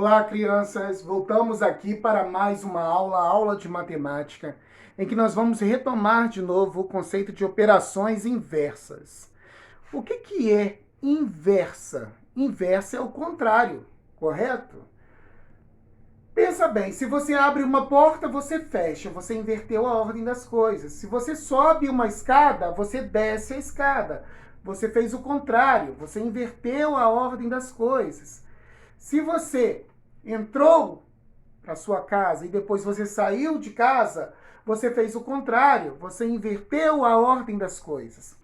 Olá, crianças! Voltamos aqui para mais uma aula de matemática, em que nós vamos retomar de novo o conceito de operações inversas. O que é inversa? Inversa é o contrário, correto? Pensa bem, se você abre uma porta, você fecha, você inverteu a ordem das coisas. Se você sobe uma escada, você desce a escada. Você fez o contrário, você inverteu a ordem das coisas. Se você entrou para sua casa e depois você saiu de casa, você fez o contrário, você inverteu a ordem das coisas.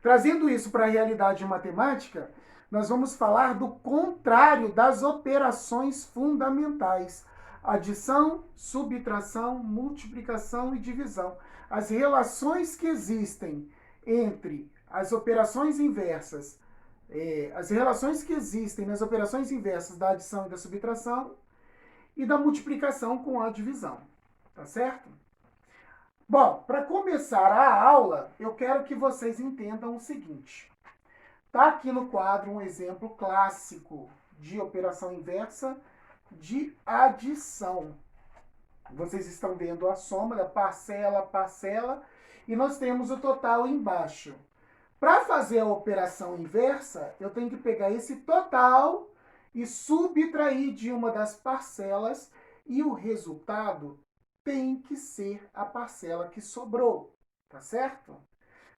Trazendo isso para a realidade matemática, nós vamos falar do contrário das operações fundamentais: adição, subtração, multiplicação e divisão. As relações que existem entre as operações inversas, as relações que existem nas operações inversas da adição e da subtração e da multiplicação com a divisão. Tá certo? Bom, para começar a aula, eu quero que vocês entendam o seguinte. Tá aqui no quadro um exemplo clássico de operação inversa de adição. Vocês estão vendo a soma da parcela, parcela, e nós temos o total embaixo. Para fazer a operação inversa, eu tenho que pegar esse total e subtrair de uma das parcelas, e o resultado tem que ser a parcela que sobrou, tá certo?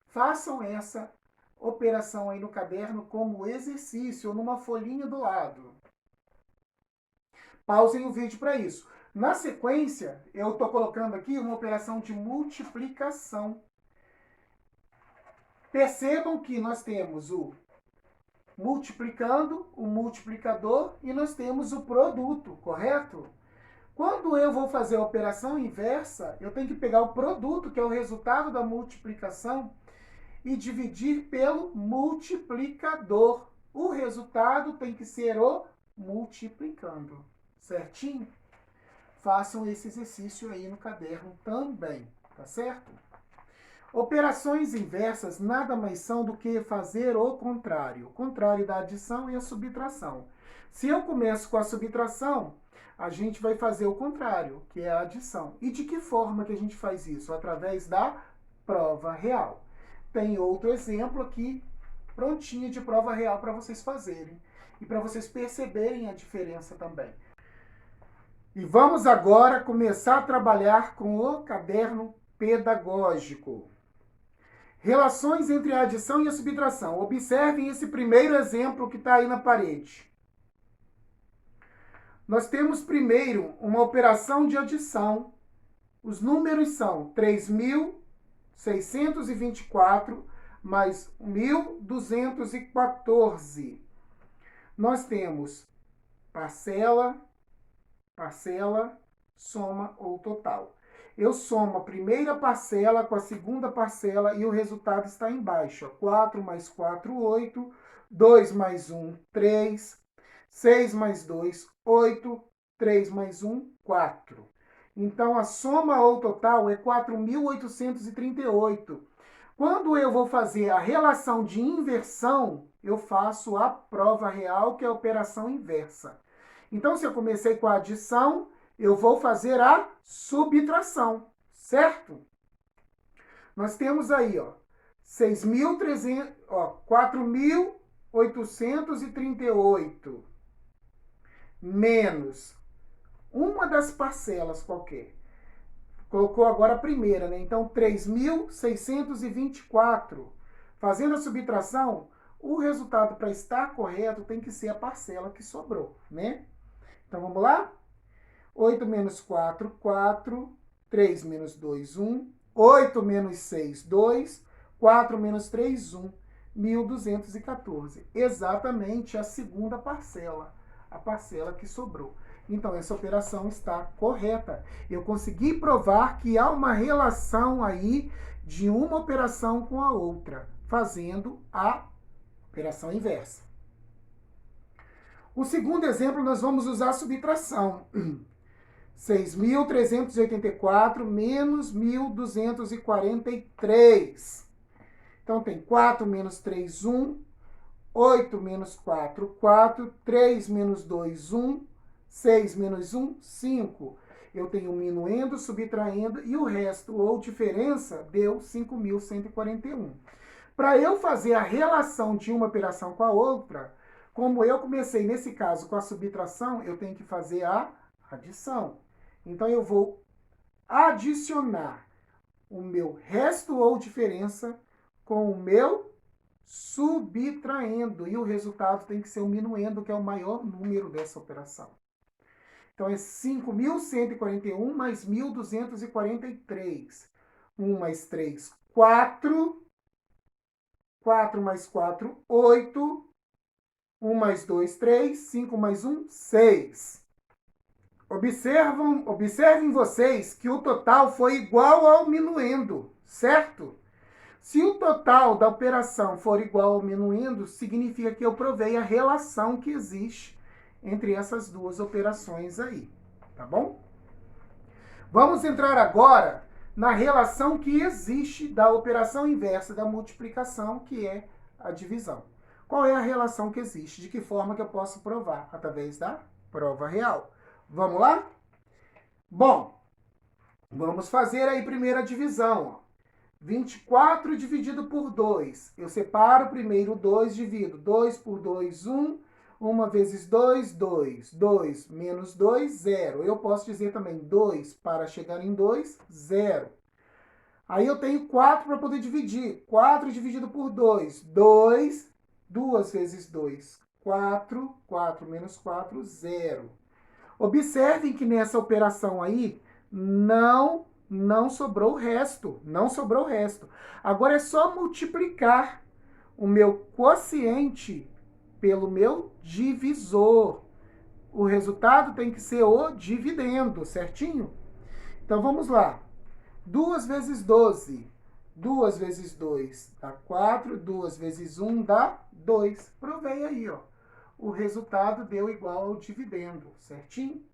Façam essa operação aí no caderno como exercício ou numa folhinha do lado. Pausem o vídeo para isso. Na sequência, eu estou colocando aqui uma operação de multiplicação. Percebam que nós temos o multiplicando, o multiplicador, e nós temos o produto, correto? Quando eu vou fazer a operação inversa, eu tenho que pegar o produto, que é o resultado da multiplicação, e dividir pelo multiplicador. O resultado tem que ser o multiplicando, certinho? Façam esse exercício aí no caderno também, tá certo? Operações inversas nada mais são do que fazer o contrário da adição e a subtração. Se eu começo com a subtração, a gente vai fazer o contrário, que é a adição. E de que forma que a gente faz isso? Através da prova real. Tem outro exemplo aqui, prontinho de prova real para vocês fazerem. E para vocês perceberem a diferença também. E vamos agora começar a trabalhar com o caderno pedagógico. Relações entre a adição e a subtração. Observem esse primeiro exemplo que está aí na parede. Nós temos primeiro uma operação de adição. Os números são 3.624 mais 1.214. Nós temos parcela, parcela, soma ou total. Eu somo a primeira parcela com a segunda parcela e o resultado está embaixo. 4 mais 4, 8. 2 mais 1, 3. 6 mais 2, 8. 3 mais 1, 4. Então, a soma ou total é 4.838. Quando eu vou fazer a relação de inversão, eu faço a prova real, que é a operação inversa. Então, se eu comecei com a adição, eu vou fazer a subtração, certo? Nós temos aí, 4.838 menos uma das parcelas qualquer. Colocou agora a primeira, né? Então, 3.624. Fazendo a subtração, o resultado para estar correto tem que ser a parcela que sobrou, né? Então, vamos lá? 8 menos 4, 4. 3 menos 2, 1. 8 menos 6, 2. 4 menos 3, 1. 1.214. Exatamente a segunda parcela, a parcela que sobrou. Então, essa operação está correta. Eu consegui provar que há uma relação aí de uma operação com a outra, fazendo a operação inversa. O segundo exemplo, nós vamos usar a subtração. 6.384 menos 1.243. Então, tem 4 menos 3, 1. 8 menos 4, 4. 3 menos 2, 1. 6 menos 1, 5. Eu tenho minuendo, subtraindo e o resto, ou diferença, deu 5.141. Para eu fazer a relação de uma operação com a outra, como eu comecei nesse caso com a subtração, eu tenho que fazer a adição. Então eu vou adicionar o meu resto ou diferença com o meu subtraindo. E o resultado tem que ser o minuendo, que é o maior número dessa operação. Então é 5.141 mais 1.243. 1 mais 3, 4. 4 mais 4, 8. 1 mais 2, 3. 5 mais 1, 6. Observem vocês que o total foi igual ao minuendo, certo? Se o total da operação for igual ao minuendo, significa que eu provei a relação que existe entre essas duas operações aí, tá bom? Vamos entrar agora na relação que existe da operação inversa da multiplicação, que é a divisão. Qual é a relação que existe? De que forma que eu posso provar? Através da prova real. Vamos lá? Bom, vamos fazer aí primeiro a divisão. 24 dividido por 2. Eu separo primeiro 2, divido. 2 por 2, 1. 1 vezes 2, 2. 2 menos 2, 0. Eu posso dizer também 2 para chegar em 2, 0. Aí eu tenho 4 para poder dividir. 4 dividido por 2, 2. 2 vezes 2, 4. 4 menos 4, 0. Observem que nessa operação aí não sobrou o resto. Não sobrou o resto. Agora é só multiplicar o meu quociente pelo meu divisor. O resultado tem que ser o dividendo, certinho? Então vamos lá. 2 vezes 12. 2 vezes 2 dá 4. 2 vezes 1 dá 2. Provei aí, ó. O resultado deu igual ao dividendo, certinho?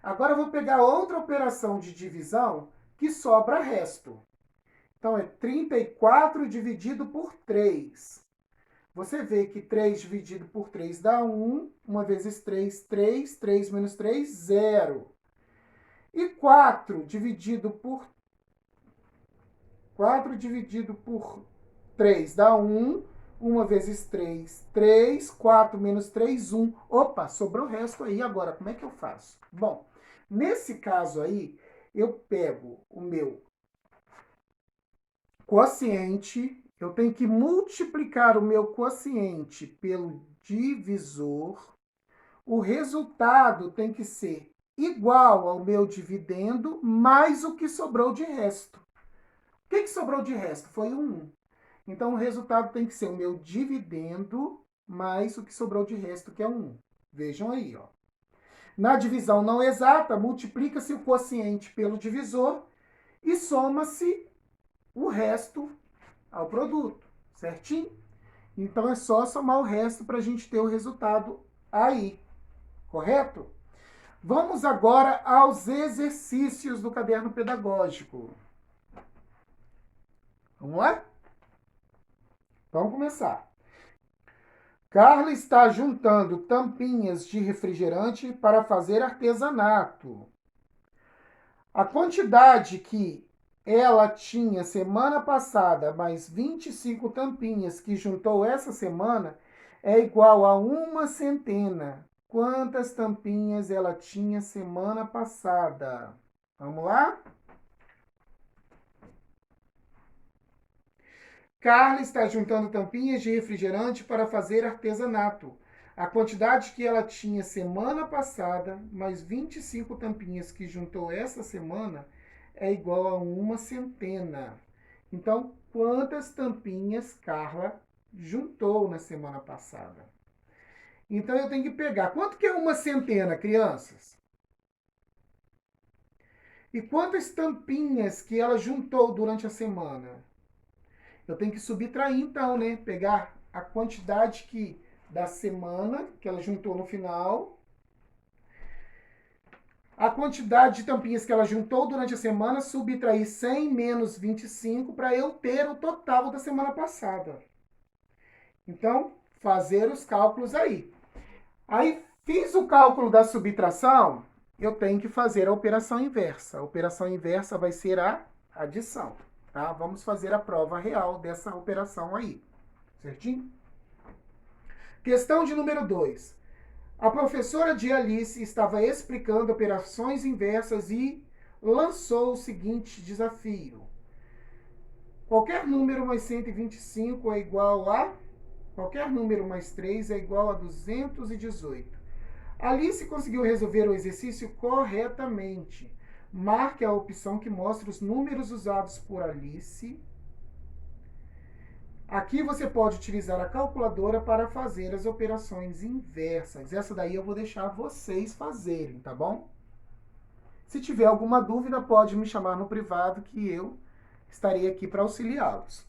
Agora eu vou pegar outra operação de divisão que sobra resto. Então é 34 dividido por 3. Você vê que 3 dividido por 3 dá 1. 1 vezes 3, 3. 3 menos 3, 0. E 4 dividido por 3 dá 1. 1 vezes 3, 3. 4 menos 3, 1. Opa, sobrou o resto aí. Agora, como é que eu faço? Bom, nesse caso aí, eu pego o meu quociente, eu tenho que multiplicar o meu quociente pelo divisor. O resultado tem que ser igual ao meu dividendo mais o que sobrou de resto. O que sobrou de resto? Foi o 1. Então, o resultado tem que ser o meu dividendo mais o que sobrou de resto, que é 1. Vejam aí, ó. Na divisão não exata, multiplica-se o quociente pelo divisor e soma-se o resto ao produto, certinho? Então, é só somar o resto para a gente ter o resultado aí, correto? Vamos agora aos exercícios do caderno pedagógico. Vamos lá? Vamos começar. Carla está juntando tampinhas de refrigerante para fazer artesanato. A quantidade que ela tinha semana passada, mais 25 tampinhas que juntou essa semana, é igual a 100. Quantas tampinhas ela tinha semana passada? Vamos lá? Carla está juntando tampinhas de refrigerante para fazer artesanato. A quantidade que ela tinha semana passada, mais 25 tampinhas que juntou essa semana, é igual a 100. Então, quantas tampinhas Carla juntou na semana passada? Então, eu tenho que pegar. Quanto que é 100, crianças? E quantas tampinhas que ela juntou durante a semana? Eu tenho que subtrair, então, né? Pegar a quantidade que da semana, que ela juntou no final, a quantidade de tampinhas que ela juntou durante a semana, subtrair 100 menos 25 para eu ter o total da semana passada. Então, fazer os cálculos aí. Aí, fiz o cálculo da subtração, eu tenho que fazer a operação inversa. A operação inversa vai ser a adição, tá? Vamos fazer a prova real dessa operação aí, certinho? Questão de número 2. A professora de Alice estava explicando operações inversas e lançou o seguinte desafio. Qualquer número mais 125 é igual a... Qualquer número mais 3 é igual a 218. Alice conseguiu resolver o exercício corretamente. Marque a opção que mostra os números usados por Alice. Aqui você pode utilizar a calculadora para fazer as operações inversas. Essa daí eu vou deixar vocês fazerem, tá bom? Se tiver alguma dúvida, pode me chamar no privado que eu estarei aqui para auxiliá-los.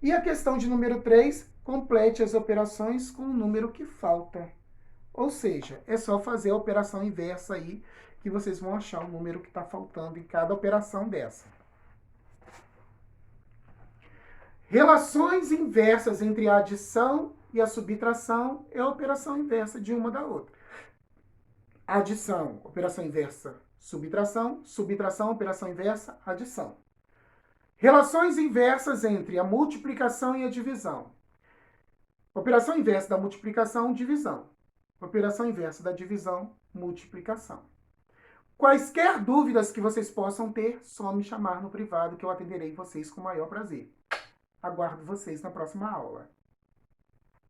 E a questão de número 3, complete as operações com o número que falta. Ou seja, é só fazer a operação inversa aí que vocês vão achar o número que está faltando em cada operação dessa. Relações inversas entre a adição e a subtração é a operação inversa de uma da outra. Adição, operação inversa, subtração, subtração, operação inversa, adição. Relações inversas entre a multiplicação e a divisão. Operação inversa da multiplicação, divisão. Operação inversa da divisão, multiplicação. Quaisquer dúvidas que vocês possam ter, só me chamar no privado que eu atenderei vocês com o maior prazer. Aguardo vocês na próxima aula.